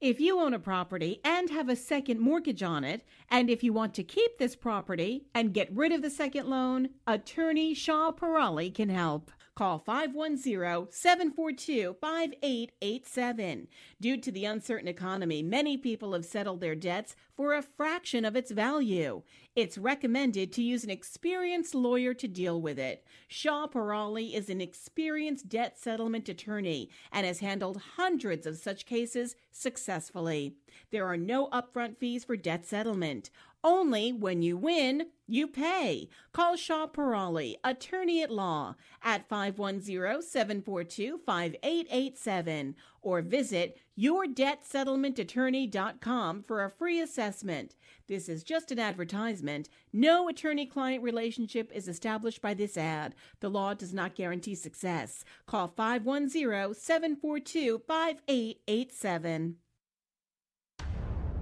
If you own a property and have a second mortgage on it, and if you want to keep this property and get rid of the second loan, attorney Shaw Parali can help. Call 510-742-5887. Due to the uncertain economy, many people have settled their debts for a fraction of its value. It's recommended to use an experienced lawyer to deal with it. Shaw Parali is an experienced debt settlement attorney and has handled hundreds of such cases successfully. There are no upfront fees for debt settlement. Only when you win, you pay. Call Shaw Parali, attorney at law, at 510-742-5887 or visit yourdebtsettlementattorney.com for a free assessment. This is just an advertisement. No attorney-client relationship is established by this ad. The law does not guarantee success. Call 510-742-5887.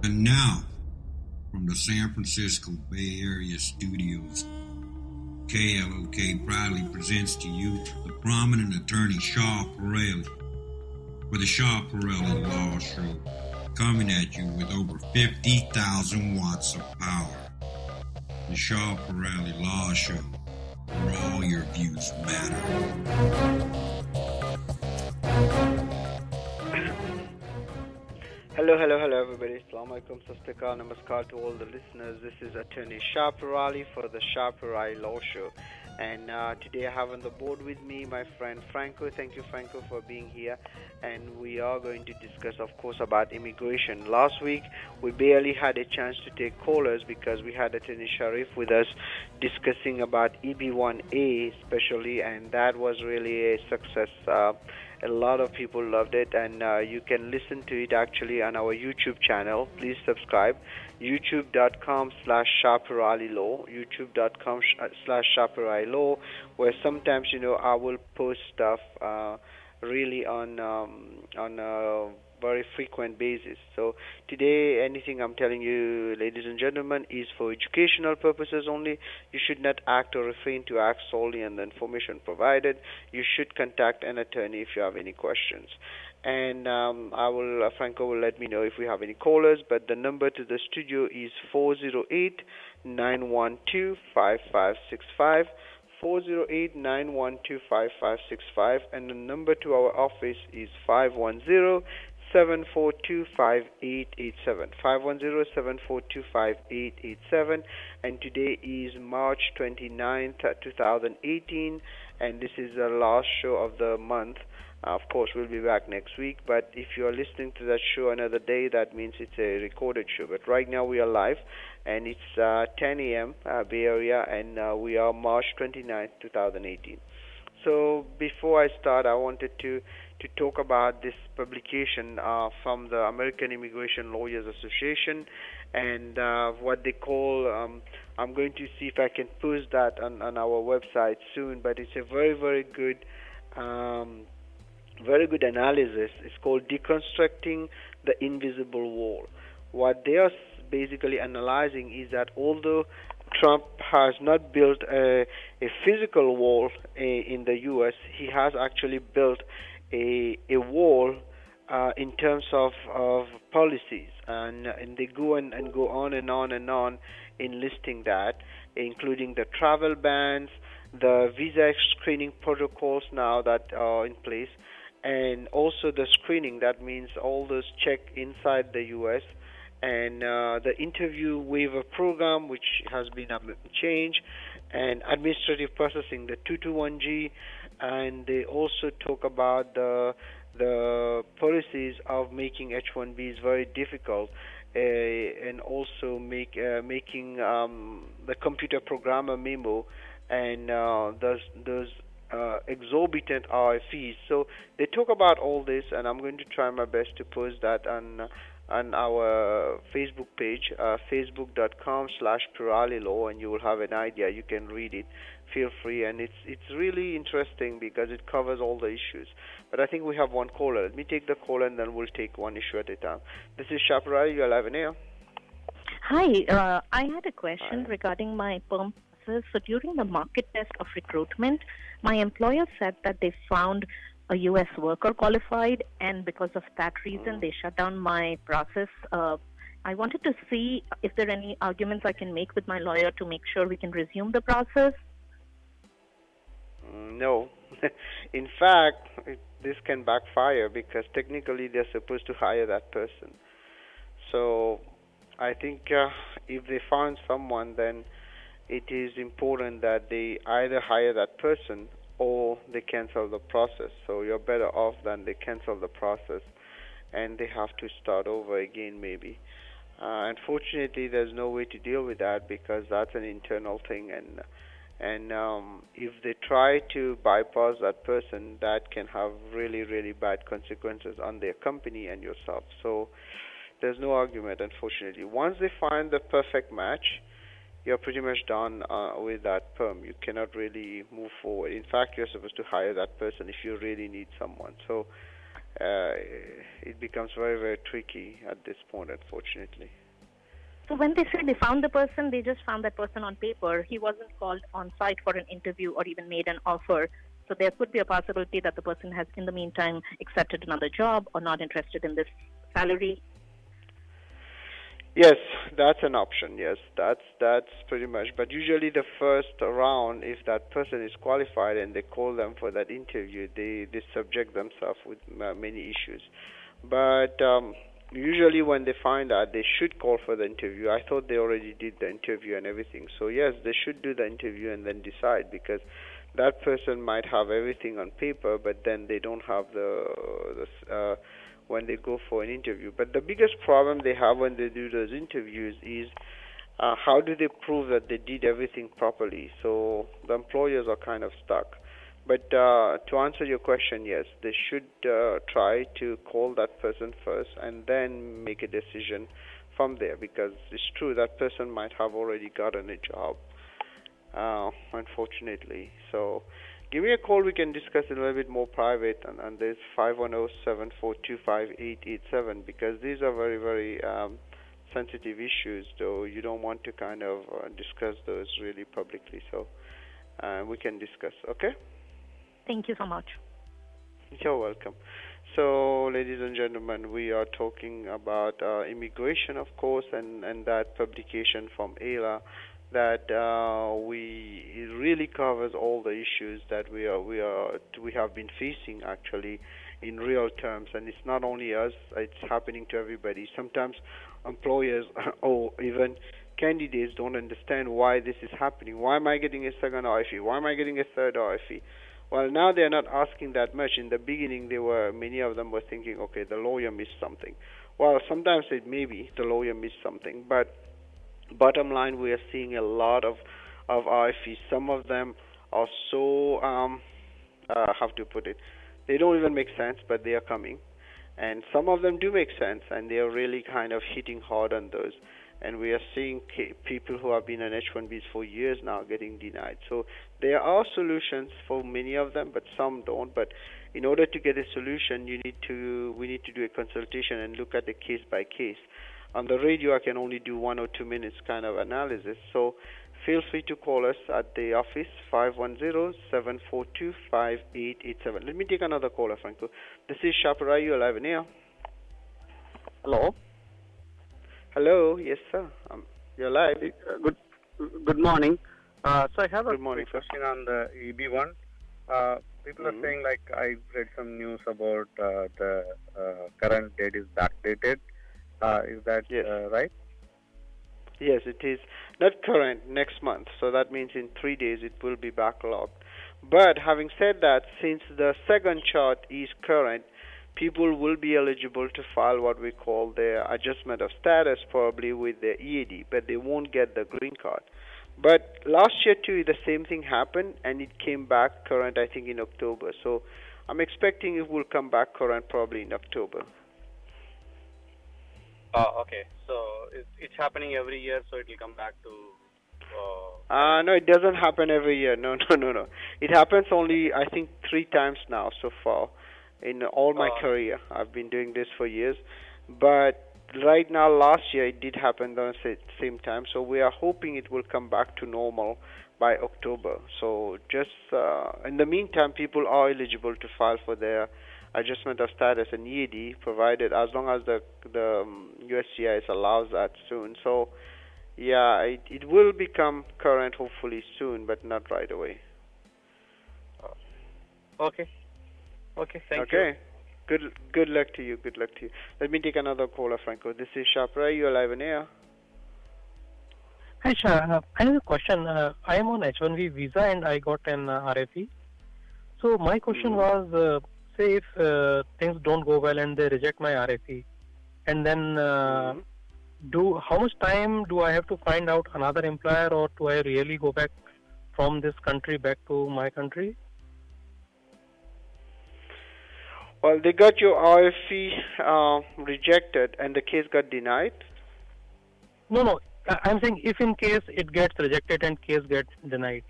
And now, from the San Francisco Bay Area studios, KLOK proudly presents to you the prominent attorney Shaw Parali for the Shaw Parali Law Show, coming at you with over 50,000 watts of power. The Shaw Parali Law Show, where all your views matter. Hello everybody. Assalamu alaikum, sastakar, namaskar to all the listeners. This is attorney Shaw Parali for the Shaw Parali Law Show. And today I have on the board with me my friend Franco. Thank you, Franco, for being here. And we are going to discuss, of course, about immigration. Last week, we barely had a chance to take callers because we had attorney Sharif with us discussing about EB1A especially, and that was really a success. A lot of people loved it, and you can listen to it actually on our YouTube channel. Please subscribe. youtube.com/ShahParaliLaw, youtube.com/ShahParaliLaw, where sometimes, I will post stuff really on a very frequent basis. So today, anything I'm telling you, ladies and gentlemen, is for educational purposes only. You should not act or refrain to act solely on the information provided. You should contact an attorney if you have any questions. And Franco will let me know if we have any callers, but the number to the studio is 408-912-5565, 408-912-5565, and the number to our office is 510-742-5887, 510-742-5887, and today is March 29th, 2018, and this is the last show of the month. Of course, we'll be back next week, but if you're listening to that show another day, that means it's a recorded show. But right now we are live, and it's 10 a.m. Bay Area, and we are March 29th, 2018. So before I start, I wanted to talk about this publication from the American Immigration Lawyers Association, and what they call, I'm going to see if I can post that on our website soon, but it's a very, very good analysis. It's called Deconstructing the Invisible Wall. What they are basically analyzing is that although Trump has not built a physical wall in the U.S., he has actually built a wall in terms of policies, and they go and go on and on and on in listing that, including the travel bans, the visa screening protocols now that are in place, and also the screening. That means all those check inside the U.S., and the interview waiver program, which has been changed, and administrative processing, the 221G, and they also talk about the policies of making H-1Bs very difficult, and also making the computer programmer memo and those exorbitant RFEs. So they talk about all this, and I'm going to try my best to post that on our Facebook page, facebook.com/ParaliLaw, and you will have an idea. You can read it. Feel free, and it's really interesting because it covers all the issues. But I think we have one caller. Let me take the call, and then we'll take one issue at a time. This is Shaw Parali. You're live in air. Hi, I had a question regarding my perm process. So during the market test of recruitment, my employer said that they found a U.S. worker qualified, and because of that reason, they shut down my process. I wanted to see if there are any arguments I can make with my lawyer to make sure we can resume the process. No. In fact, this can backfire because technically they're supposed to hire that person. So I think if they found someone, then it is important that they either hire that person or they cancel the process. So you're better off than they cancel the process and they have to start over again maybe. Unfortunately, there's no way to deal with that because that's an internal thing, and if they try to bypass that person, that can have really, really bad consequences on their company and yourself. So there's no argument, unfortunately. Once they find the perfect match, you're pretty much done with that perm. You cannot really move forward. In fact, you're supposed to hire that person if you really need someone. So it becomes very, very tricky at this point, unfortunately. So when they say they found the person, they just found that person on paper. He wasn't called on site for an interview or even made an offer. So there could be a possibility that the person has, in the meantime, accepted another job or not interested in this salary. Yes, that's an option. Yes, that's pretty much. But usually the first round, if that person is qualified and they call them for that interview, they subject themselves with many issues. But usually when they find out, they should call for the interview. I thought they already did the interview and everything. So yes, they should do the interview and then decide, because that person might have everything on paper, but then they don't have the when they go for an interview. But the biggest problem they have when they do those interviews is how do they prove that they did everything properly? So the employers are kind of stuck. But to answer your question, yes, they should try to call that person first and then make a decision from there, because it's true that person might have already gotten a job, unfortunately. So give me a call. We can discuss it a little bit more private, and there's 510-742-5887, because these are very, very sensitive issues, though you don't want to kind of discuss those really publicly. So we can discuss, okay? Thank you so much. You're welcome. So, ladies and gentlemen, we are talking about immigration, of course, and that publication from AILA that it really covers all the issues that we have been facing actually in real terms, and it's not only us; it's happening to everybody. Sometimes employers or even candidates don't understand why this is happening. Why am I getting a second RFE? Why am I getting a third RFE? Well, now they're not asking that much. In the beginning, many of them were thinking, okay, the lawyer missed something. Well, sometimes it may be the lawyer missed something, but bottom line, we are seeing a lot of RFEs. Some of them are so, how to put it, they don't even make sense, but they are coming. And some of them do make sense, and they are really kind of hitting hard on those. And we are seeing people who have been on H-1Bs for years now getting denied. So there are solutions for many of them, but some don't. But in order to get a solution, we need to do a consultation and look at the case by case. On the radio, I can only do 1 or 2 minutes kind of analysis. So feel free to call us at the office, 510-742-5887. Let me take another caller, Franco. This is Shapara. You're live in air. Hello. Hello, yes, sir. You're live. Good morning. So I have a quick question on the EB one. People are saying, like, I read some news about the current date is backdated. Is that right? Yes, it is. Not current, next month. So that means in 3 days it will be backlogged. But having said that, since the second chart is current, people will be eligible to file what we call their adjustment of status, probably with their EAD, but they won't get the green card. But last year too, the same thing happened, and it came back current, I think, in October. So I'm expecting it will come back current probably in October. Okay. So it's happening every year, so it will come back to... No, it doesn't happen every year. No. It happens only, I think, 3 times now so far. In all my career, I've been doing this for years, but right now, last year, it did happen at the same time, so we are hoping it will come back to normal by October. So just in the meantime, people are eligible to file for their adjustment of status in EAD, provided as long as the USCIS allows that soon. So yeah, it will become current hopefully soon, but not right away. Okay. Thank you. Okay. Good luck to you. Good luck to you. Let me take another caller, Franco. This is Shapra. You're live in air. Hi, Shah. I have a question. I am on H-1B visa and I got an RFE. So my question was, say if things don't go well and they reject my RFE, and then how much time do I have to find out another employer, or do I really go back from this country back to my country? Well, they got your RFE rejected and the case got denied? No. I'm saying if in case it gets rejected and case gets denied.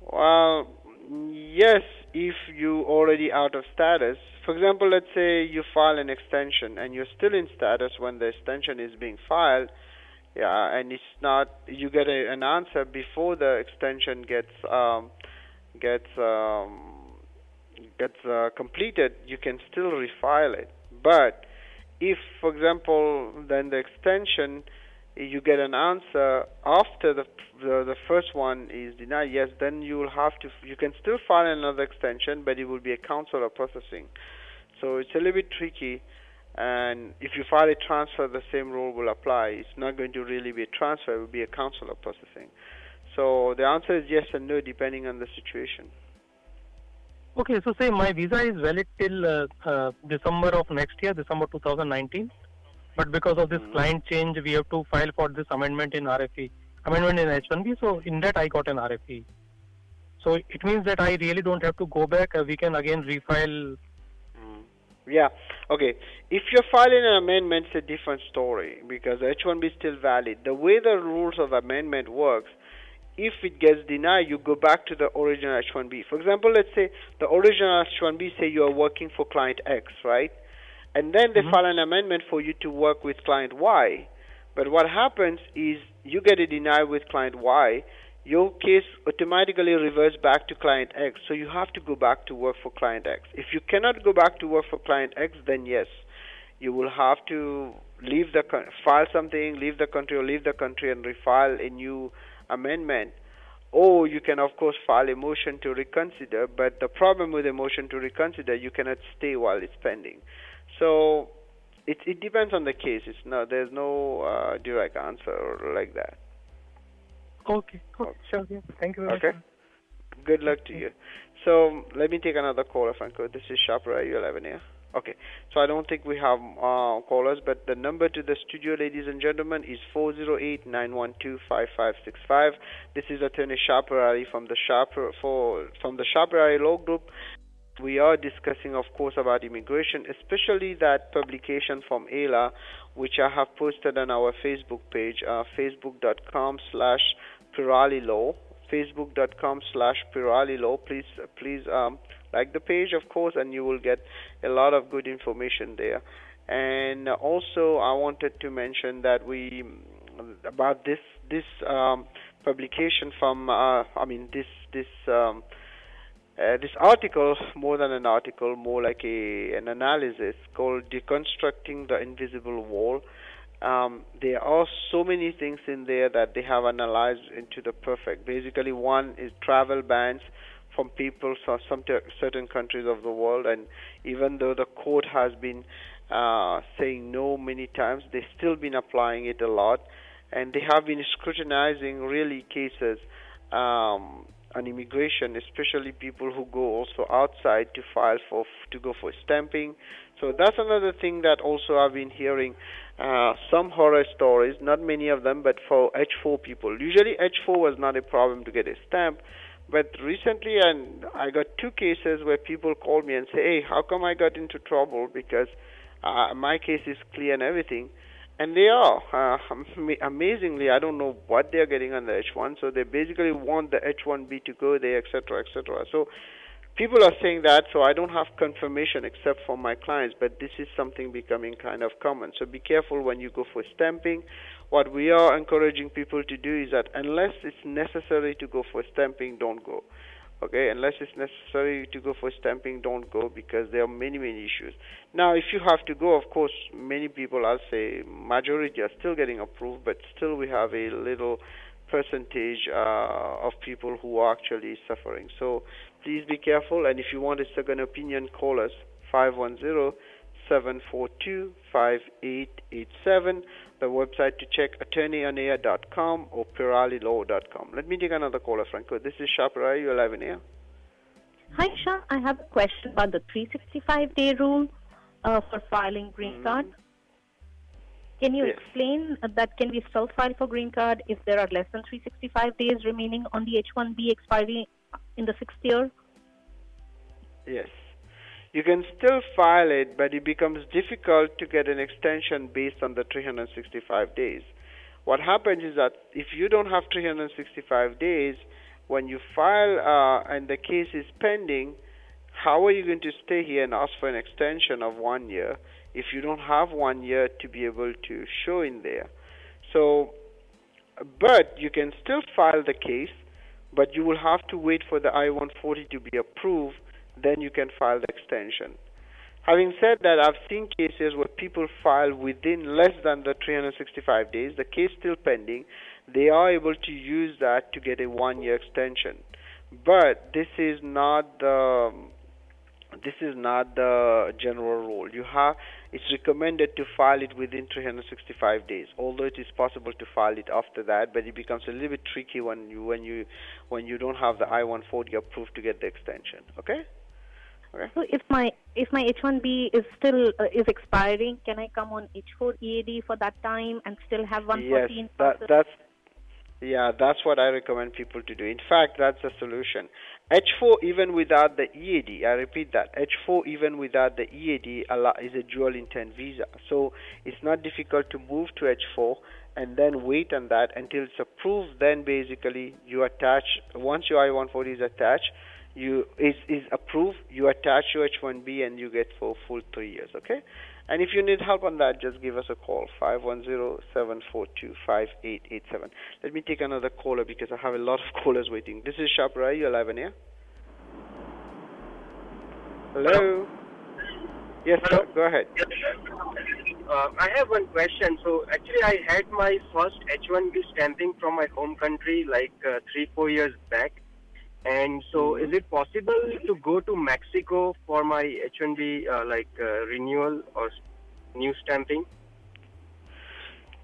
Well, yes, if you already out of status. For example, let's say you file an extension and you're still in status when the extension is being filed. Yeah, and it's not. You get an answer before the extension gets completed. You can still refile it. But if, for example, then the extension, you get an answer after the first one is denied, yes, then you can still file another extension, but it will be a consular processing. So it's a little bit tricky, and if you file a transfer, the same rule will apply. It's not going to really be a transfer, it will be a consular processing. So the answer is yes and no, depending on the situation. Okay, so say my visa is valid till December of next year, December 2019. But because of this client change, we have to file for this amendment in RFE, amendment in H-1B. So in that, I got an RFE. So it means that I really don't have to go back. We can again refile. Yeah. Okay. If you're filing an amendment, it's a different story because H-1B is still valid. The way the rules of amendment works, if it gets denied, you go back to the original H-1B. For example, let's say the original H-1B say you are working for client X, right? And then they file an amendment for you to work with client Y. But what happens is you get a denial with client Y, your case automatically reverts back to client X. So you have to go back to work for client X. If you cannot go back to work for client X, then yes, you will have to file something, leave the country and refile a new amendment. Or you can, of course, file a motion to reconsider. But the problem with a motion to reconsider, you cannot stay while it's pending. So it depends on the case. There's no direct answer like that. Okay. Sure. Yeah. Thank you very much. Okay. Good luck to you. So let me take another caller, Franco. This is Shapra. You're 11 here. Okay. So I don't think we have callers, but the number to the studio, ladies and gentlemen, is 408-912-5565. This is Attorney Shaprari from the Shaprari Law Group. We are discussing, of course, about immigration, especially that publication from AILA, which I have posted on our Facebook page, facebook.com/PiraliLaw, facebook.com/PiraliLaw. Please like the page, of course, and you will get a lot of good information there. And also, I wanted to mention that about this publication from this article, more than an article, more like an analysis called Deconstructing the Invisible Wall. There are so many things in there that they have analyzed into the perfect. Basically, one is travel bans from people from certain countries of the world, and even though the court has been saying no many times, they've still been applying it a lot, and they have been scrutinizing really cases on immigration, especially people who go also outside to go for stamping. So that's another thing that also I've been hearing some horror stories, not many of them, but for H4 people. Usually H4 was not a problem to get a stamp, but recently I got two cases where people called me and say, hey, how come I got into trouble because my case is clear and everything. And they are. Amazingly, I don't know what they're getting on the H1, so they basically want the H1B to go there, etc., etc. So People are saying that, so I don't have confirmation except for my clients, but this is something becoming kind of common. So be careful when you go for stamping. What we are encouraging people to do is that unless it's necessary to go for stamping, don't go. Okay, unless it's necessary to go for stamping, don't go, because there are many issues. Now, if you have to go, of course, many people, I'll say majority are still getting approved, but still we have a little percentage of people who are actually suffering. So please be careful, and if you want a second opinion, call us 510-742-5887. The website to check, attorneyonair.com or piralilaw.com. Let me take another caller, Franco. This is Shah Pirali. You're live in air. Hi, Shah. I have a question about the 365-day rule for filing green card. Can you explain that can we still file for green card if there are less than 365 days remaining on the H-1B expiry in the 6th year? Yes. You can still file it, but it becomes difficult to get an extension based on the 365 days. What happens is that if you don't have 365 days, when you file and the case is pending, how are you going to stay here and ask for an extension of 1 year if you don't have 1 year to be able to show in there? So, but you can still file the case, but you will have to wait for the I-140 to be approved, then you can file the extension. Having said that, I've seen cases where people file within less than the 365 days, the case still pending, they are able to use that to get a 1 year extension. But this is not the general rule. It's recommended to file it within 365 days, although it is possible to file it after that, but it becomes a little bit tricky when you don't have the I-140 approved to get the extension. Okay? So if my H-1B is still is expiring, can I come on H-4 EAD for that time and still have 140 in process? That's what I recommend people to do. In fact, that's the solution. H-4 even without the EAD, I repeat that, H-4 even without the EAD is a dual intent visa. So it's not difficult to move to H-4 and then wait on that until it's approved. Then basically you attach, once your I-140 is attached, is approved, you attach your H-1B and you get for full 3 years, okay? And if you need help on that, just give us a call, 510-742-5887. Let me take another caller because I have a lot of callers waiting. This is Shah Pirali. You're live in here. Hello? Yes, Hello? sir. Go ahead. I have one question. So actually I had my first H-1B stamping from my home country like 3-4 years back. And so is it possible to go to Mexico for my H-1B renewal or new stamping?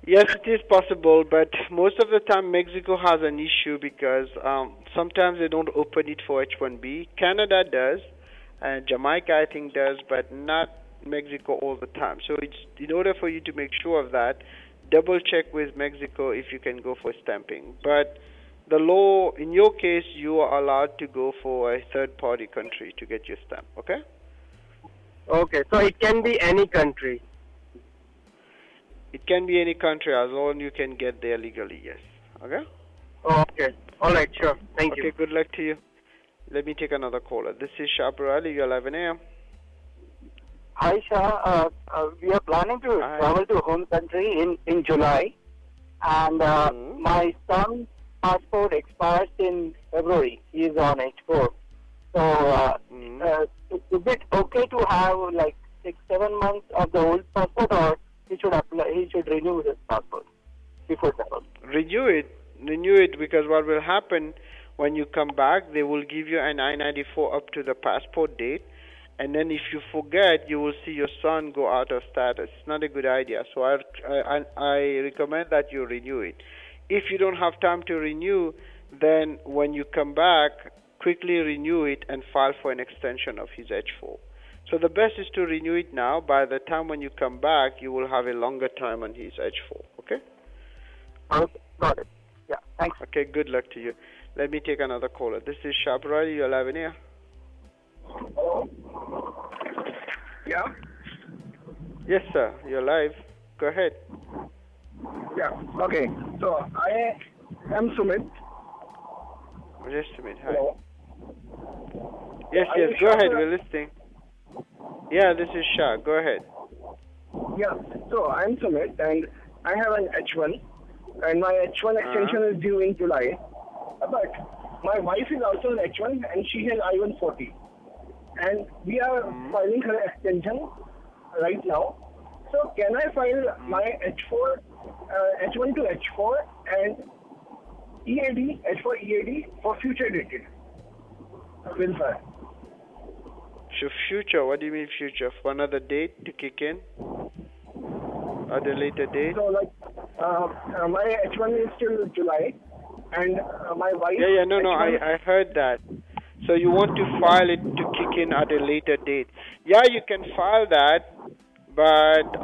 Yes, it is possible, but most of the time Mexico has an issue because sometimes they don't open it for H-1B. Canada does, and Jamaica I think does, but not Mexico all the time. So it's in order for you to make sure of that, double check with Mexico if you can go for stamping. But the law, in your case, you are allowed to go for a third-party country to get your stamp, okay? Okay, so it can be any country. It can be any country as long as you can get there legally, yes. Okay? Okay. All right, sure. Thank you. Okay, good luck to you. Let me take another caller. This is Shah Pirali. You're live in air. Hi, Shah. We are planning to travel to home country in July, and my son's passport expires in February. He is on H4. So, is it okay to have like 6-7 months of the old passport, or he should renew his passport before travel? Renew it, because what will happen when you come back, they will give you an I-94 up to the passport date, and then if you forget, you will see your son go out of status. It's not a good idea. So I recommend that you renew it. If you don't have time to renew, then when you come back, quickly renew it and file for an extension of his H4. So the best is to renew it now. By the time when you come back, you will have a longer time on his H4. Okay? Okay, got it. Yeah, thanks. Okay, good luck to you. Let me take another caller. This is Shah Pirali. You're live in here. Yeah? Yes, sir. You're live. Go ahead. Yeah, okay. So, I am Sumit. Just a minute. Hi. Hello. Yes, Are yes. you Go sure? ahead. We're listening. Yeah, this is Shah. Go ahead. Yeah. So I'm Sumit, and I have an H1, and my H1 extension is due in July. But my wife is also an H1, and she has I-140, and we are filing her extension right now. So can I file my H4, H1 to H4, and EAD, H4 EAD for future dated with her? So future, what do you mean future? For another date to kick in? At a later date? So like, my H1 is till July, and my wife... Yeah, no, I heard that. So you want to file it to kick in at a later date. Yeah, you can file that, but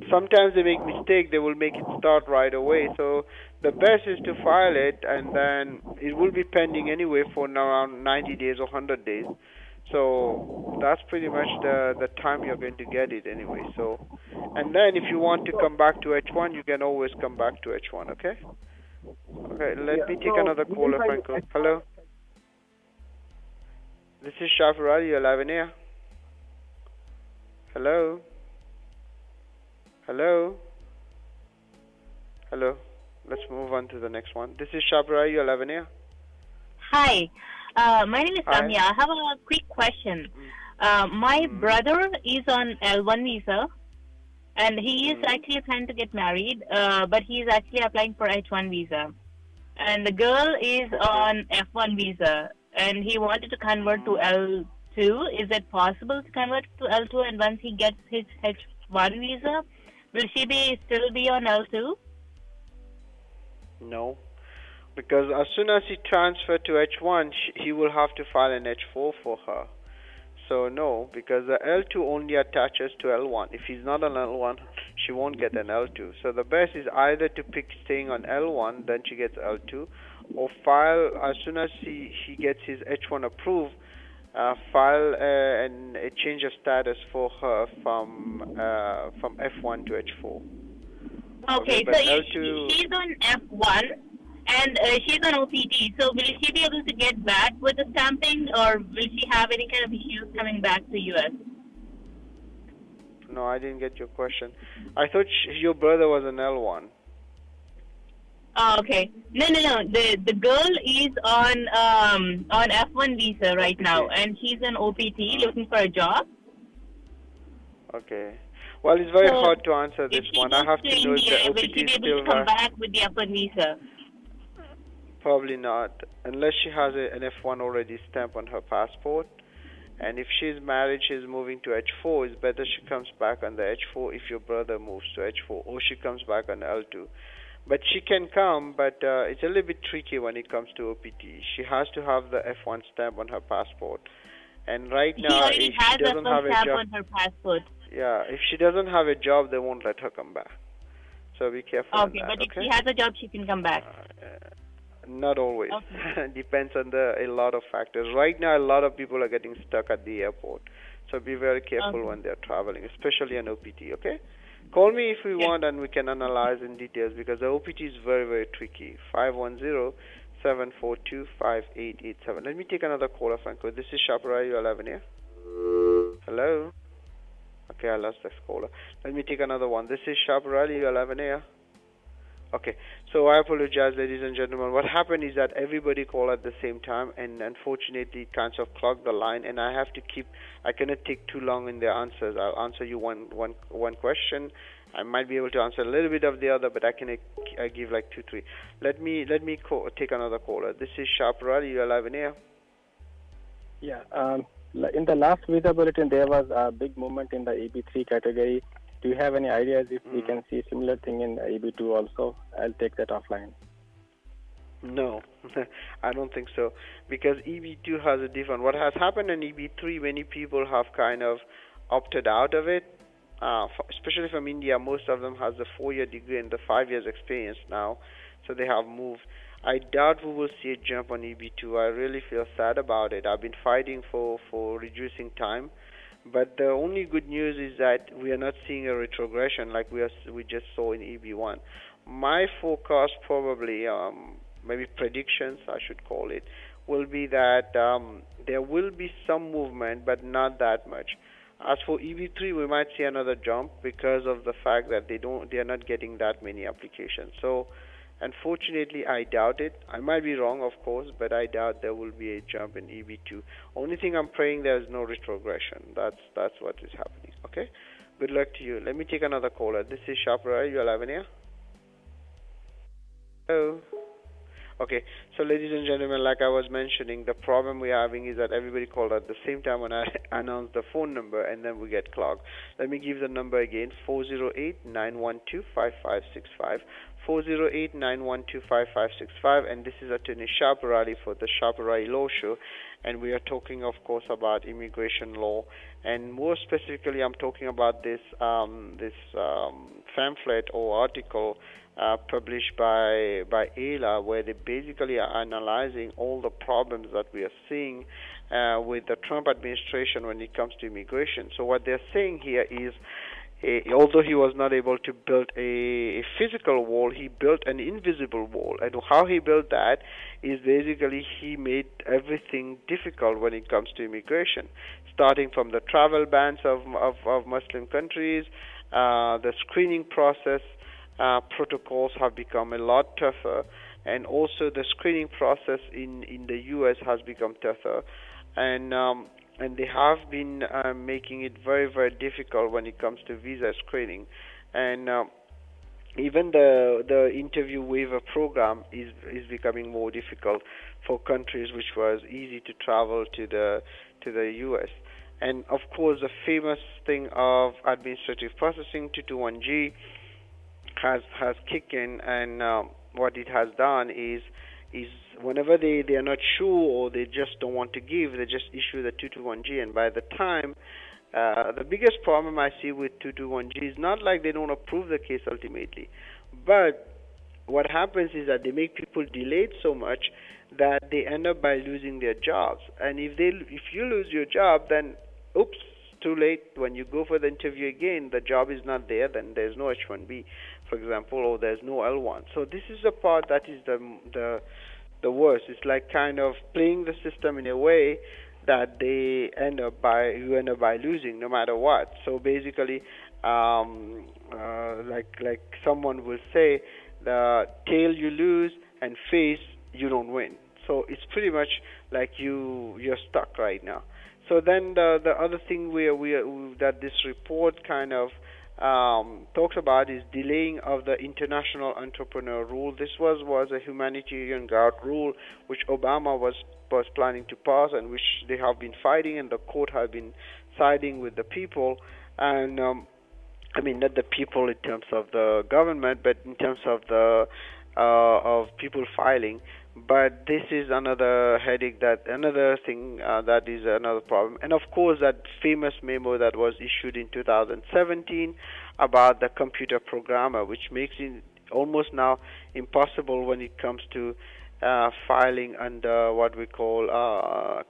sometimes they make mistake. They will make it start right away. So the best is to file it, and then it will be pending anyway for around 90 days or 100 days. So that's pretty much the time you're going to get it anyway. So, and then if you want to come back to H1, you can always come back to H1. Okay. Okay. Let me take another caller, Franco. Hello. This is Shafirali. You're live in air. Hello. Hello. Hello. Let's move on to the next one. This is Shafirali. You're live in air. Hi. My name is Samya. I have a quick question. My brother is on L1 visa, and he is actually planning to get married, but he is actually applying for H1 visa. And the girl is on F1 visa, and he wanted to convert to L2. Is it possible to convert to L2, and once he gets his H1 visa, will she still be on L2? No. Because as soon as he transfers to H1, he will have to file an H4 for her. So no, because the L2 only attaches to L1. If he's not on L1, she won't get an L2. So the best is either to pick staying on L1, then she gets L2, or file as soon as he gets his H1 approved, file a change of status for her from F1 to H4. Okay, so if she's on F1 and she's on OPT, so will she be able to get back with the stamping, or will she have any kind of issues coming back to US? No, I didn't get your question. I thought your brother was an L1. Oh, okay. No. The girl is on F1 visa right now, and she's an OPT looking for a job. Okay. Well, it's very hard to answer this one. I have to know if the OPT will she be is able still to come her. back with the F1 visa? Probably not, unless she has an F1 already stamped on her passport. And if she's married, she's moving to H4. It's better she comes back on the H4 if your brother moves to H4, or she comes back on L2. But she can come, but it's a little bit tricky when it comes to OPT. She has to have the F1 stamp on her passport. And right now, if she doesn't have a job on her passport. Yeah, if she doesn't have a job, they won't let her come back. So be careful. Okay, but if she has a job, she can come back. Not always. Okay. Depends on a lot of factors. Right now, a lot of people are getting stuck at the airport. So be very careful when they're traveling, especially on OPT, okay? Call me if you want, and we can analyze in details, because the OPT is very, very tricky. 510-742-5887. Let me take another caller, Franco. This is Shapra. You're live in here. Hello? Okay, I lost this caller. Let me take another one. This is Shapra. You're live in here. Okay, so I apologize, ladies and gentlemen. What happened is that everybody called at the same time, and unfortunately it kind of clogged the line, and I cannot take too long in the answers. I'll answer you one question. I might be able to answer a little bit of the other, but I can give like 2-3. Let me take another caller. This is Shapra. You're live in here. Yeah, in the last visa bulletin, there was a big movement in the EB3 category. Do you have any ideas if we can see similar thing in EB2 also? I'll take that offline. No, I don't think so, because EB2 has a different. What has happened in EB3, many people have kind of opted out of it, especially from India. Most of them has a 4-year degree and the 5 years experience now, so they have moved. I doubt we will see a jump on EB2. I really feel sad about it. I've been fighting for reducing time. But the only good news is that we are not seeing a retrogression like we just saw in EB1. My forecast probably, maybe predictions I should call it, will be that there will be some movement, but not that much. As for EB3, we might see another jump because of the fact that they are not getting that many applications. So, unfortunately, I doubt it. I might be wrong, of course, but I doubt there will be a jump in EB2. Only thing I'm praying there is no retrogression. That's what is happening. Okay. Good luck to you. Let me take another caller. This is Shapra. You're live in here. Hello. Okay, so ladies and gentlemen, like I was mentioning, the problem we're having is that everybody called at the same time when I announce the phone number, and then we get clogged. Let me give the number again, 408-912-5565, 408-912-5565, and this is Attorney Shaparali for the Shaparali Law Show, and we are talking, of course, about immigration law, and more specifically, I'm talking about this pamphlet or article published by AILA, where they basically are analyzing all the problems that we are seeing with the Trump administration when it comes to immigration. So what they're saying here is, although he was not able to build a physical wall, he built an invisible wall. And how he built that is basically he made everything difficult when it comes to immigration, starting from the travel bans of Muslim countries, the screening process. Protocols have become a lot tougher, and also the screening process in the U.S. has become tougher, and they have been making it very, very difficult when it comes to visa screening, and even the interview waiver program is becoming more difficult for countries which was easy to travel to the U.S. And of course, the famous thing of administrative processing 221G has kicked in, and what it has done is whenever they are not sure or they just don't want to give, they just issue the 221G, and by the time the biggest problem I see with 221G is not like they don't approve the case ultimately, but what happens is that they make people delayed so much that they end up by losing their jobs, and if you lose your job, then oops, too late. When you go for the interview again, the job is not there, then there's no H-1B, for example, or there's no L-1. So this is the part that is the worst. It's like kind of playing the system in a way that you end up by losing no matter what. So basically, like someone will say, the tail you lose and face you don't win. So it's pretty much like you're stuck right now. So then the other thing that this report kind of talks about is delaying of the international entrepreneur rule. This was a humanitarian guard rule which Obama was planning to pass, and which they have been fighting, and the court have been siding with the people. And I mean, not the people in terms of the government, but in terms of the of people filing. But this is another headache, another thing that is another problem. And of course, that famous memo that was issued in 2017 about the computer programmer, which makes it almost now impossible when it comes to filing under what we call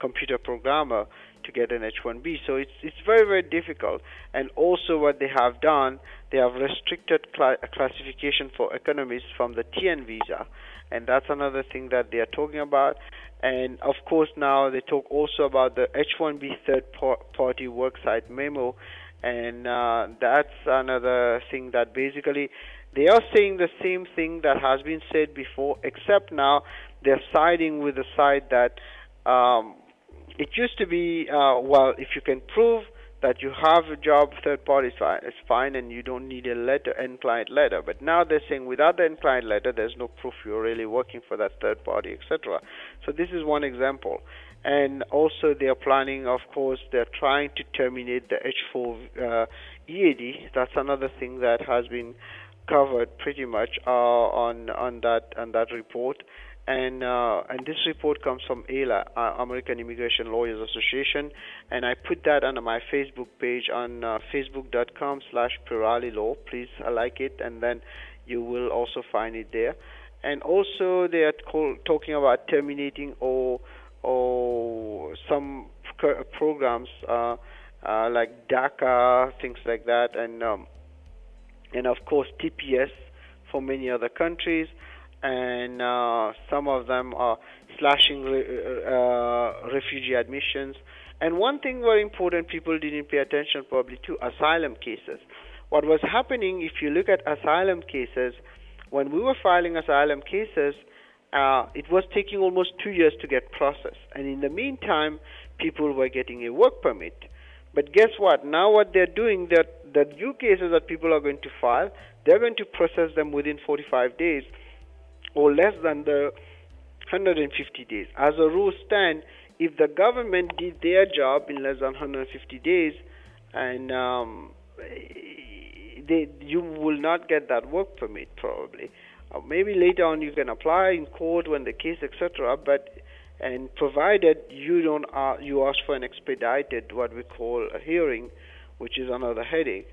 computer programmer to get an H-1B. So it's very, very difficult. And also what they have done, they have restricted classification for economists from the TN visa. And that's another thing that they are talking about. And of course now they talk also about the H-1B third-party worksite memo. And that's another thing that basically they are saying the same thing that has been said before, except now they're siding with the side that it used to be, well, if you can prove that you have a job, third party is fine, and you don't need a letter, end client letter. But now they're saying without the end client letter, there's no proof you're really working for that third party, etc. So this is one example. And also they are planning, of course, they're trying to terminate the H4 EAD. That's another thing that has been covered pretty much on that report. And this report comes from AILA, American Immigration Lawyers Association, and I put that on my Facebook page on facebook.com/Pirali Law. Please like it, and then you will also find it there. And also they are talking about terminating or some programs like DACA, things like that, and of course TPS for many other countries. and some of them are slashing refugee admissions. And one thing very important, people didn't pay attention probably to asylum cases. What was happening, if you look at asylum cases, when we were filing asylum cases, it was taking almost 2 years to get processed. And in the meantime, people were getting a work permit. But guess what? Now what they're doing, the new cases that people are going to file, they're going to process them within 45 days or less than the 150 days. As a rule stand, if the government did their job in less than 150 days, and you will not get that work permit probably. Maybe later on you can apply in court when the case, etc. And provided you don't you ask for an expedited, what we call a hearing, which is another headache.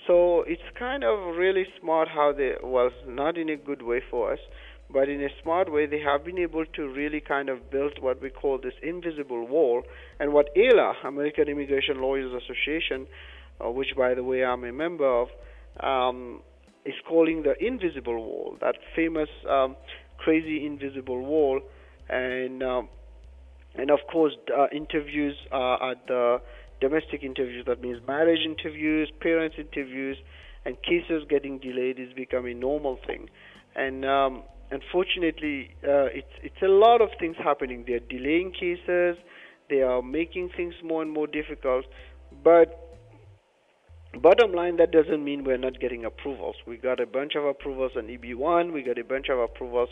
So it's kind of really smart how they, well, not in a good way for us, but in a smart way, they have been able to really kind of build what we call this invisible wall. And what AILA, American Immigration Lawyers Association, which by the way I'm a member of, is calling the invisible wall, that famous crazy invisible wall. And of course, interviews at the domestic interviews, that means marriage interviews, parents interviews, and cases getting delayed is becoming a normal thing. And unfortunately, it's a lot of things happening. They are delaying cases, they are making things more and more difficult, but bottom line, that doesn't mean we're not getting approvals. We got a bunch of approvals on EB1, we got a bunch of approvals.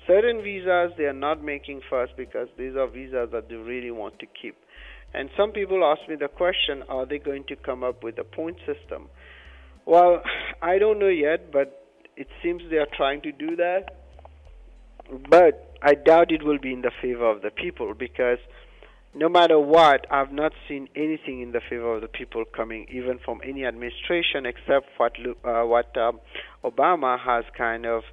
Certain visas, they are not making fuss because these are visas that they really want to keep. And some people ask me the question, are they going to come up with a point system? Well, I don't know yet, but it seems they are trying to do that. But I doubt it will be in the favor of the people, because no matter what, I've not seen anything in the favor of the people coming, even from any administration, except what Obama has kind of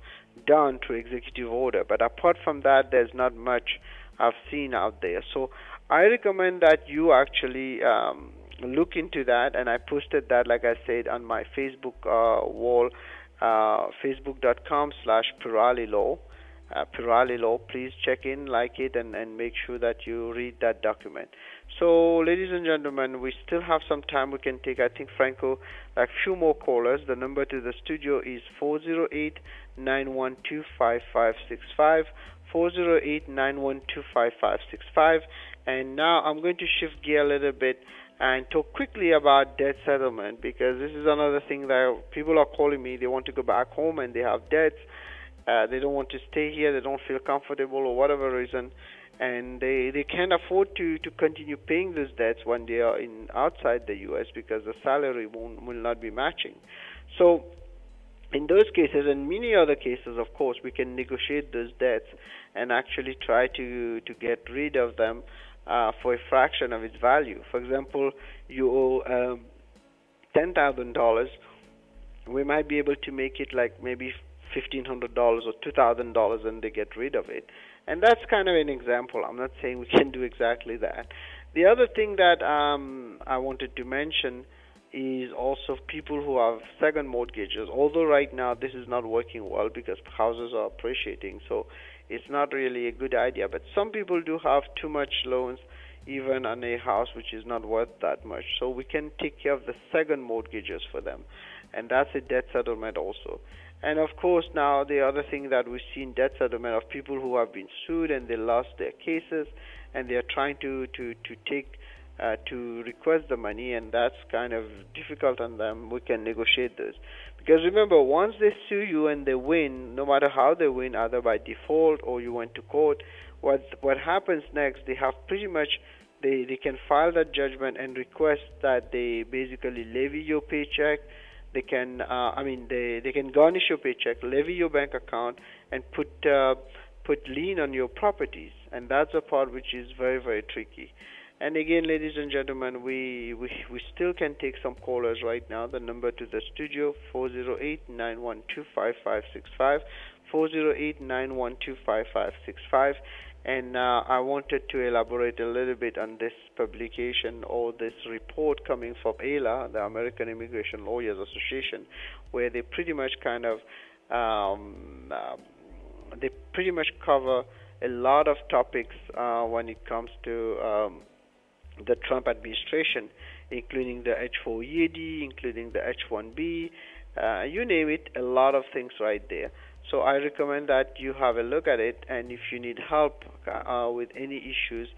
done through executive order. But apart from that, there's not much I've seen out there. So I recommend that you actually look into that, and I posted that, like I said, on my Facebook wall, facebook.com/PiraliLaw. Pirali Law. Please check in, like it, and make sure that you read that document. So, ladies and gentlemen, we still have some time. We can take, I think, Franco, like few more callers. The number to the studio is 408-912-5565, 408-912-5565. And now I'm going to shift gear a little bit and talk quickly about debt settlement, because this is another thing that people are calling me. They want to go back home and they have debts. They don't want to stay here, they don't feel comfortable or whatever reason, and they can't afford to continue paying those debts when they are outside the U.S. because the salary will not be matching. So in those cases and many other cases, of course, we can negotiate those debts and actually try to get rid of them for a fraction of its value. For example, you owe $10,000, we might be able to make it like maybe $1,500 or $2,000, and they get rid of it. And that's kind of an example. I'm not saying we can do exactly that. The other thing that I wanted to mention is also people who have second mortgages. Although right now this is not working well because houses are appreciating, so it's not really a good idea. But some people do have too much loans, even on a house which is not worth that much. So we can take care of the second mortgages for them, and that's a debt settlement also. And of course, now the other thing that we see in debt settlement of people who have been sued and they lost their cases, and they are trying to request the money, and that's kind of difficult on them. We can negotiate this, because remember, once they sue you and they win, no matter how they win, either by default or you went to court, what happens next? They have pretty much they can file that judgment and request that they basically levy your paycheck. They can, they can garnish your paycheck, levy your bank account, and put lien on your properties, and that's a part which is very, very tricky. And again, ladies and gentlemen, we still can take some callers right now. The number to the studio, 408-912-5565, 408-912-5565. And I wanted to elaborate a little bit on this publication or this report coming from AILA, the American Immigration Lawyers Association, where they pretty much kind of they pretty much cover a lot of topics when it comes to the Trump administration, including the H-4EAD, including the H-1B, you name it, a lot of things right there. So I recommend that you have a look at it, and if you need help with any issues,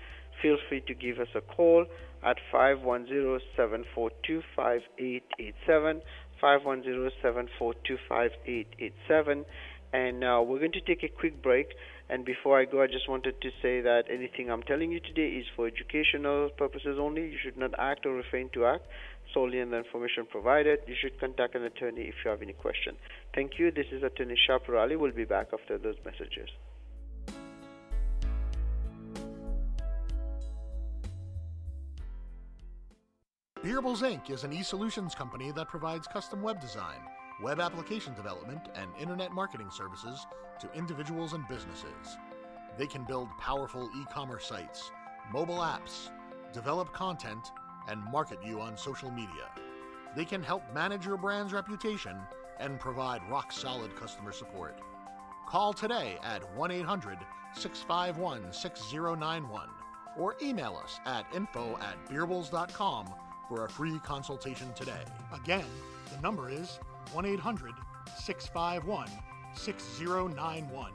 feel free to give us a call at 510-742-5887, 510-742-5887, and we're going to take a quick break. And before I go, I just wanted to say that anything I'm telling you today is for educational purposes only. You should not act or refrain to act solely on the information provided. You should contact an attorney if you have any question. Thank you. This is Attorney Shaparali. We'll be back after those messages. Beerables Inc. is an e-solutions company that provides custom web design, web application development, and internet marketing services to individuals and businesses. They can build powerful e-commerce sites, mobile apps, develop content, and market you on social media. They can help manage your brand's reputation and provide rock-solid customer support. Call today at 1-800-651-6091 or email us at info@beerables.com for a free consultation today. Again, the number is 1-800-651-6091.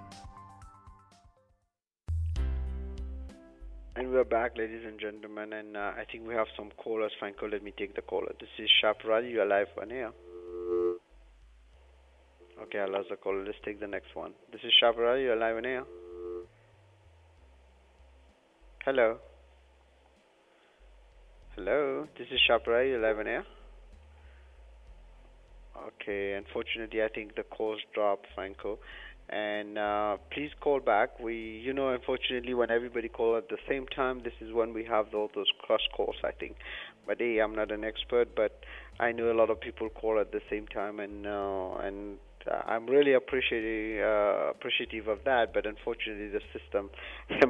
And we're back, ladies and gentlemen, and I think we have some callers. Franco, let me take the caller. This is Shaparali. You are live on air. Okay, I lost the caller. Let's take the next one. This is Shaparali. You are live on air. Hello. Hello. This is Shaparali. You are live on air. Okay, unfortunately, I think the calls dropped, Franco. And please call back. Unfortunately, when everybody calls at the same time, this is when we have all those cross calls, I think. But hey, I'm not an expert, but I know a lot of people call at the same time, and I'm really appreciative of that. But unfortunately, the system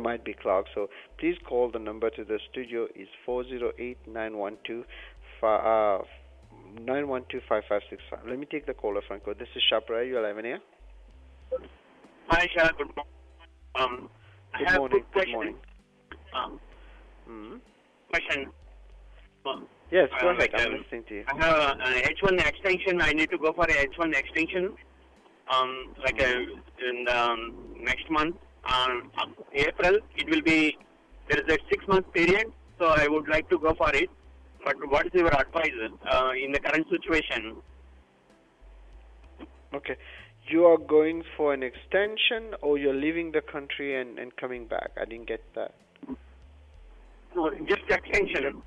might be clogged. So please call. The number to the studio is 408-912-5565. Let me take the caller, Franco. This is Shaparali. You're live in here. Hi, Shah. Good morning. I have a quick question. Good morning. Question. Yes, go ahead. I'm listening to you. I have an H1 extension. I need to go for a H1 extension, in next month, April. It will be, there is a 6-month period, so I would like to go for it. But what is your advice in the current situation? Okay. You are going for an extension, or you're leaving the country and coming back? I didn't get that. No, just extension.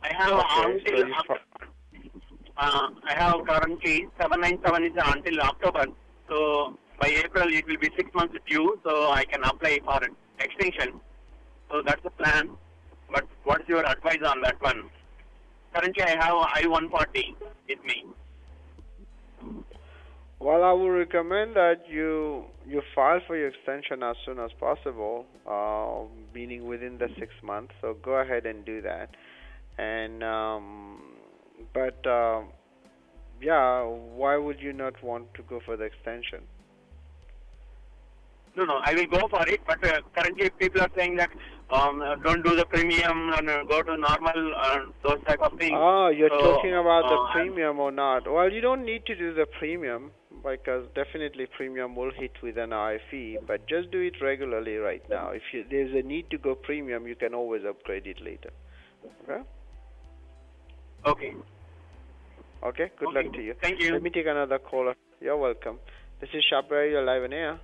I have I have currently 797 is until October. So by April it will be 6 months due, so I can apply for an extension. So that's the plan. But what's your advice on that one? Currently I have I-140 with me. Well, I would recommend that you file for your extension as soon as possible, meaning within the 6 months. So go ahead and do that. And why would you not want to go for the extension? No, I will go for it. But currently people are saying that don't do the premium and go to normal, those type of things. Oh, you're talking about the premium or not? Well, you don't need to do the premium, because definitely premium will hit with an RFE, but just do it regularly right now. If there's a need to go premium, you can always upgrade it later. Okay? Okay, good luck to you. Thank you. Let me take another caller. You're welcome. This is Shaparali. You're live on air.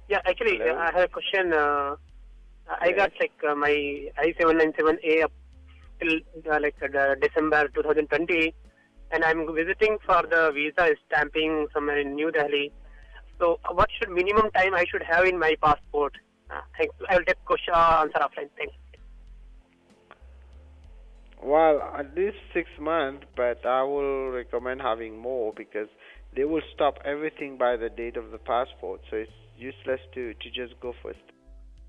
Yeah, actually, I have a question. I got my I-797A up till December 2020, and I'm visiting for the visa stamping somewhere in New Delhi. So, what should minimum time I should have in my passport? Thanks. I will take answer offline. Thanks. Well, at least 6 months, but I will recommend having more, because they will stop everything by the date of the passport. So it's useless to just go for it.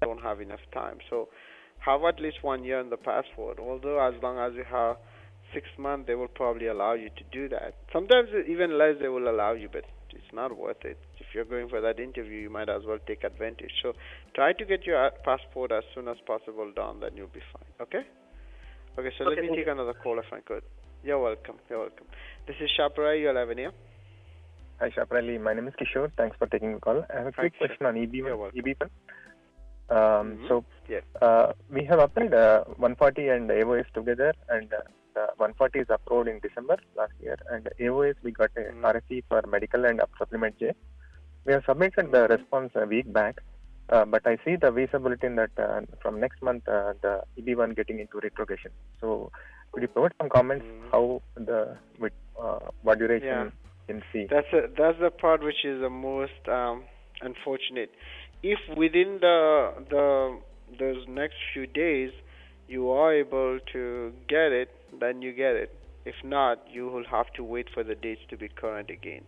Don't have enough time. So have at least 1 year in the passport. Although as long as you have 6 months, they will probably allow you to do that. Sometimes even less they will allow you, but It's not worth it. If you're going for that interview, you might as well take advantage. So try to get your passport as soon as possible done, then you'll be fine. Okay? Okay, so let me take another call if I could. You're welcome. You're welcome. This is Shapra. You're live in here. Hi, Shaprali. My name is Kishore. Thanks for taking the call. I have a quick question on EB1. So, we have applied 140 and AOS together, and the 140 is approved in December last year, and AOS we got a RFE for medical and supplement J. We have submitted the response a week back, but I see the visa bulletin that from next month the EB1 getting into retrogression. So, could you provide some comments how the what duration in C? That's the part which is the most unfortunate. If within those next few days you are able to get it, then you get it. If not, you will have to wait for the dates to be current again.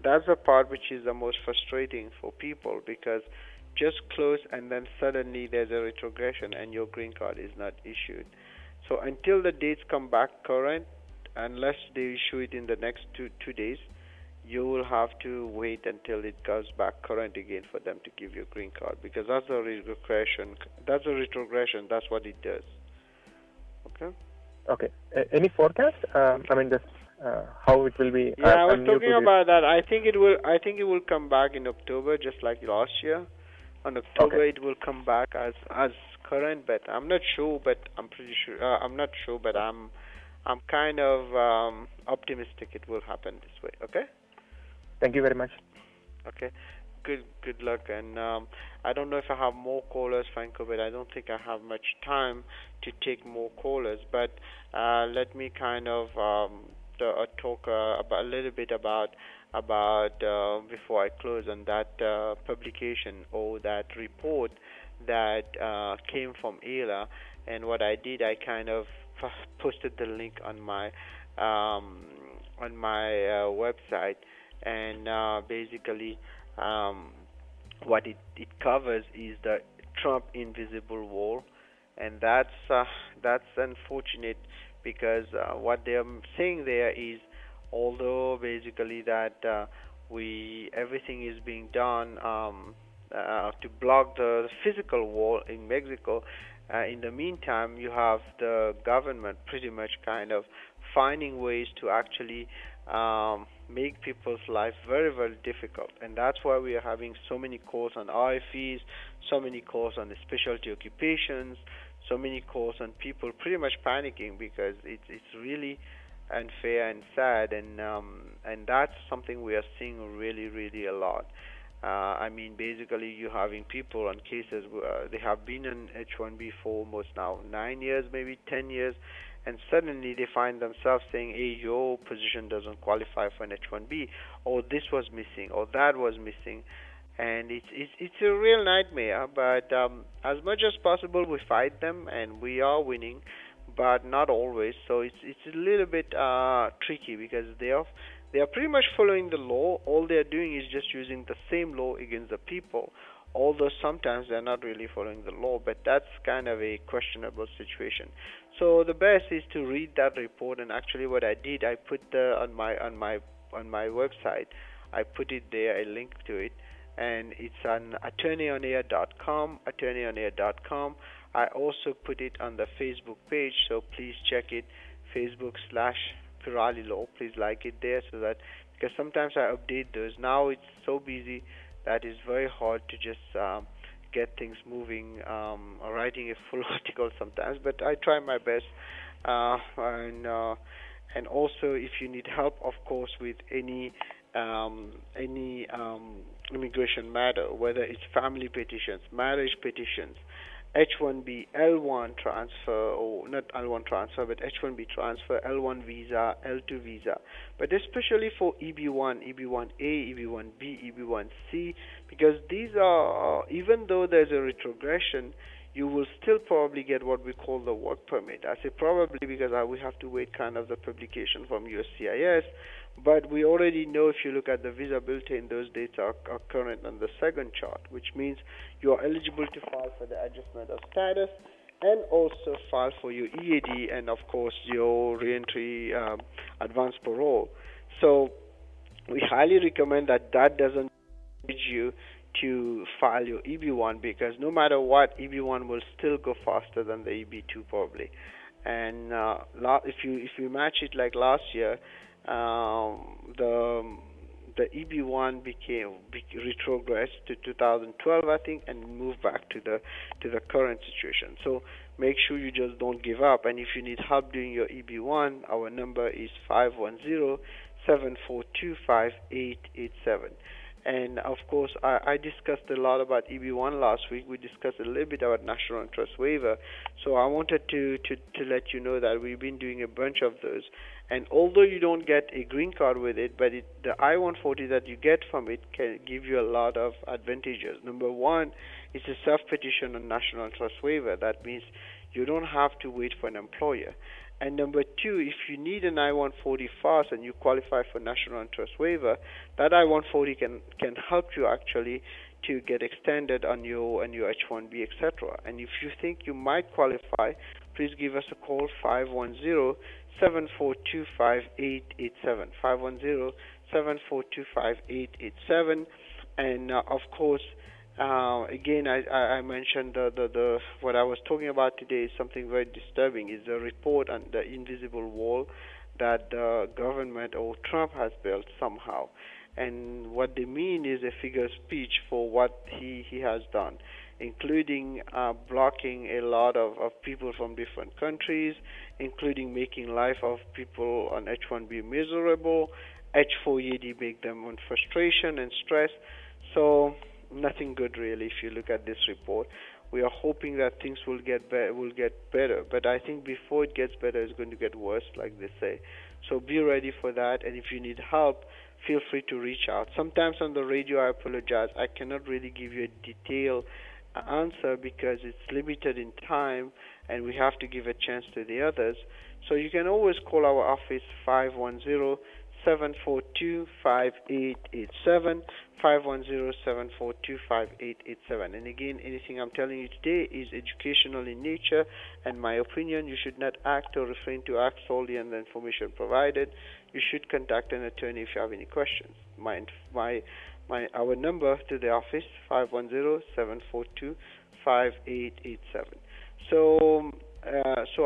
That's the part which is the most frustrating for people, because just close and then suddenly there's a retrogression and your green card is not issued. So until the dates come back current, unless they issue it in the next two days, you will have to wait until it goes back current again for them to give you a green card, because that's a retrogression. That's a retrogression. That's what it does. Okay. Okay. Any forecast? I mean, just how it will be. Yeah, I was talking about that. I think it will come back in October, just like last year. On October, it will come back as current, but I'm not sure. But I'm pretty sure. I'm not sure, but I'm kind of optimistic it will happen this way. Okay. Thank you very much. Okay. Good luck. And I don't know if I have more callers, Franco, but I don't think I have much time to take more callers. But let me kind of talk about a little bit about before I close on that publication or that report that came from ELA. And what I did, I kind of posted the link on my website, and basically what it covers is the Trump invisible wall, and that's unfortunate, because what they're saying there is, although basically that everything is being done to block the physical wall in Mexico, in the meantime you have the government pretty much kind of finding ways to actually make people's life very, very difficult. And that's why we are having so many calls on RFEs, so many calls on the specialty occupations, so many calls on people pretty much panicking, because it's really unfair and sad, and that's something we are seeing really, really a lot. I mean, basically, you're having people on cases where they have been in H-1B for almost now 9 years, maybe 10 years, and suddenly they find themselves saying, hey, your position doesn't qualify for an H-1B, or this was missing, or that was missing. And it's a real nightmare, but as much as possible we fight them, and we are winning, but not always. So it's a little bit tricky, because they are pretty much following the law. All they are doing is just using the same law against the people, although sometimes they're not really following the law, but that's kind of a questionable situation. So the best is to read that report, and actually what I did, I put on my website, I put it there, a link to it, and it's on attorneyonair.com, attorneyonair.com. I also put it on the Facebook page, so please check it, Facebook/Pirali Law. Please like it there, so that, because sometimes I update those. Now it's so busy that it's very hard to just get things moving, writing a full article sometimes, but I try my best. And also, if you need help, of course, with any immigration matter, whether it's family petitions, marriage petitions, H-1B, L-1 transfer, or not L-1 transfer, but H-1B transfer, L-1 visa, L-2 visa, but especially for EB-1, EB-1A, EB-1B, EB-1C, because these are, even though there's a retrogression, you will still probably get what we call the work permit. I say probably because we have to wait kind of the publication from USCIS, but we already know, if you look at the visa bulletin, those dates are current on the second chart, which means you are eligible to file for the adjustment of status, and also file for your EAD, and of course your reentry advance parole. So we highly recommend that doesn't encourage you to file your EB1, because no matter what, EB1 will still go faster than the EB2 probably. And if you match it like last year, the EB1 retrogressed to 2012, I think, and moved back to the current situation. So make sure you just don't give up. And if you need help doing your EB1, our number is 510-742-5887. And of course, I discussed a lot about EB1 last week. We discussed a little bit about national interest waiver. So I wanted to let you know that we've been doing a bunch of those. And although you don't get a green card with it, but the I-140 that you get from it can give you a lot of advantages. Number one, it's a self-petition on national interest waiver. That means you don't have to wait for an employer. And number two, if you need an I-140 fast and you qualify for national interest waiver, that I-140 can help you actually to get extended on your H-1B, etc. And if you think you might qualify, please give us a call, 510-742-5887, 510-742-5887. And of course, again, I mentioned the what I was talking about today is something very disturbing. Is the report on the invisible wall that the government or Trump has built somehow, and what they mean is a figure of speech for what he has done, including blocking a lot of people from different countries, including making life of people on H-1B miserable, H-4EAD make them on frustration and stress. So nothing good really if you look at this report. We are hoping that things will get better, but I think before it gets better, it's going to get worse, like they say. So be ready for that, and if you need help, feel free to reach out. Sometimes on the radio, I apologize, I cannot really give you a detailed answer because it's limited in time, and we have to give a chance to the others. So you can always call our office, 510-742-5887, 510-742-5887. And again, anything I'm telling you today is educational in nature and my opinion. You should not act or refrain to act solely on the information provided. You should contact an attorney if you have any questions. Our number to the office, 510-742-5887. So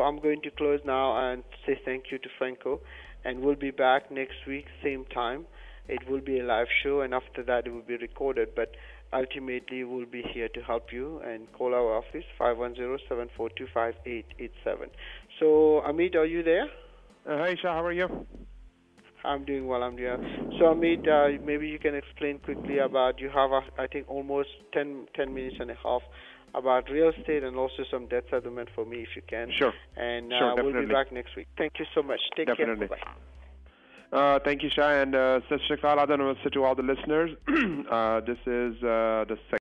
I'm going to close now and say thank you to Franco, and we'll be back next week, same time. It will be a live show, and after that it will be recorded, but ultimately we'll be here to help you, and call our office, 510-742-5887. So, Amit, are you there? Hi, Isha, how are you? I'm doing well, So, Amit, maybe you can explain quickly about, you have, I think, almost 10 minutes and a half about real estate and also some debt settlement for me, if you can. Sure. And definitely. We'll be back next week. Thank you so much. Take care. Bye-bye. Thank you, Shah, and Sat Shri Akal, Adhan Namaste to all the listeners. This is the second